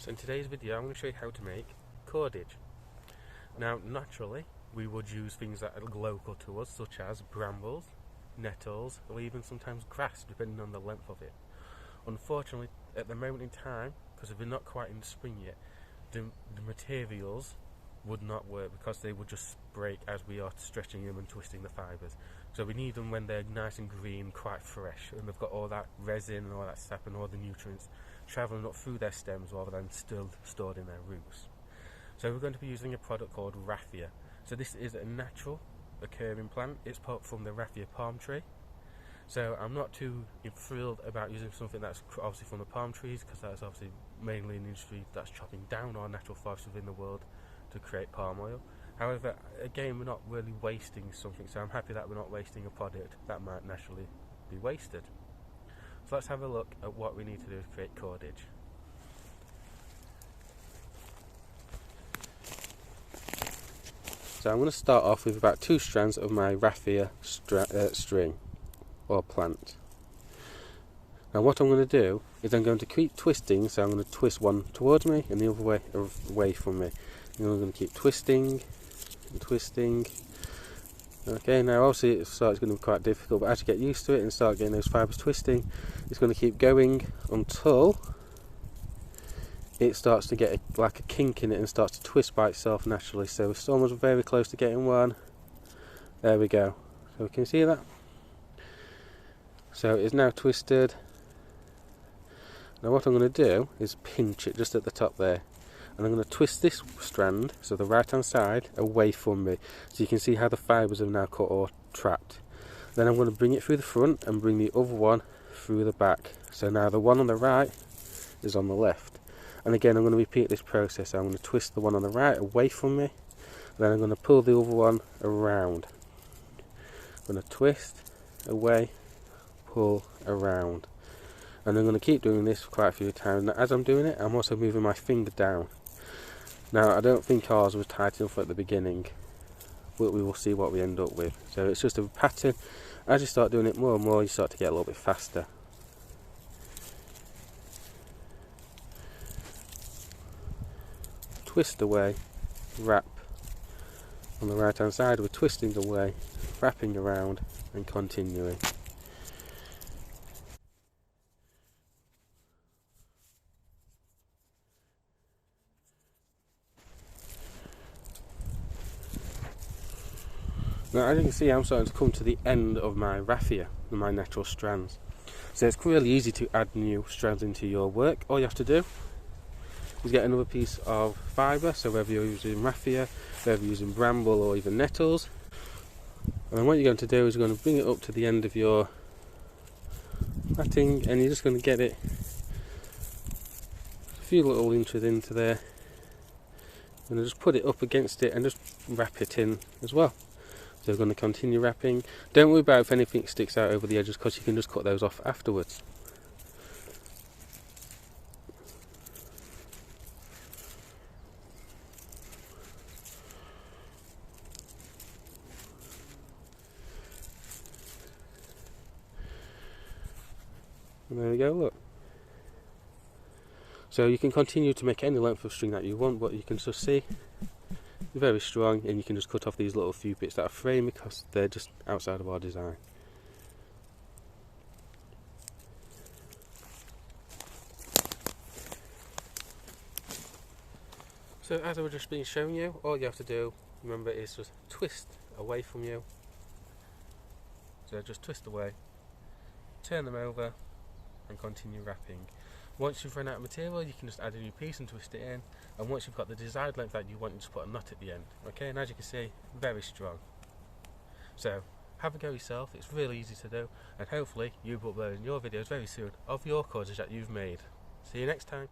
So in today's video I'm going to show you how to make cordage. Now naturally we would use things that are local to us, such as brambles, nettles, or even sometimes grass, depending on the length of it. Unfortunately at the moment in time, because we're not quite in spring yet, the materials would not work because they would just break as we are stretching them and twisting the fibres. So we need them when they're nice and green, quite fresh, and they've got all that resin and all that sap and all the nutrients travelling up through their stems rather than still stored in their roots. So we're going to be using a product called Raffia. So this is a natural occurring plant. It's put from the Raffia palm tree. So I'm not too thrilled about using something that's obviously from the palm trees, because that's obviously mainly an industry that's chopping down our natural forests within the world to create palm oil. However, again, we're not really wasting something, so I'm happy that we're not wasting a product that might naturally be wasted. So let's have a look at what we need to do to create cordage. So I'm going to start off with about 2 strands of my Raffia string or plant. Now what I'm going to do is I'm going to keep twisting, so I'm going to twist one towards me and the other way away from me. And I'm going to keep twisting and twisting. Okay, now obviously it's going to be quite difficult, but as you get used to it and start getting those fibres twisting, it's going to keep going until it starts to get like a kink in it and starts to twist by itself naturally. So it's almost very close to getting one. There we go. So can you see that? So it's now twisted. Now what I'm going to do is pinch it just at the top there. And I'm going to twist this strand, so the right hand side, away from me, so you can see how the fibres are now cut or trapped. Then I'm going to bring it through the front and bring the other one through the back. So now the one on the right is on the left. And again I'm going to repeat this process. I'm going to twist the one on the right away from me, then I'm going to pull the other one around. I'm going to twist, away, pull, around. And I'm going to keep doing this quite a few times. Now, as I'm doing it, I'm also moving my finger down. Now I don't think ours was tight enough at the beginning, but we will see what we end up with. So it's just a pattern. As you start doing it more and more, you start to get a little bit faster. Twist away, wrap. On the right hand side we're twisting away, wrapping around and continuing. Now as you can see, I'm starting to come to the end of my Raffia, my natural strands. So it's really easy to add new strands into your work. All you have to do is get another piece of fibre, so whether you're using Raffia, whether you're using bramble or even nettles. And then what you're going to do is you're going to bring it up to the end of your plaiting, and you're just going to get it a few little inches into there. And just put it up against it and just wrap it in as well. So we're going to continue wrapping. Don't worry about if anything sticks out over the edges, because you can just cut those off afterwards. And there we go, look. So you can continue to make any length of string that you want, but you can just see very strong, and you can just cut off these little few bits that are fraying because they're just outside of our design. So as I was just been showing you, all you have to do, remember, is just twist away from you. So just twist away, turn them over and continue wrapping. Once you've run out of material, you can just add a new piece and twist it in, and once you've got the desired length that you want, you just put a knot at the end. Okay, and as you can see, very strong. So have a go yourself, it's really easy to do, and hopefully you'll be uploading your videos very soon of your cordage that you've made. See you next time.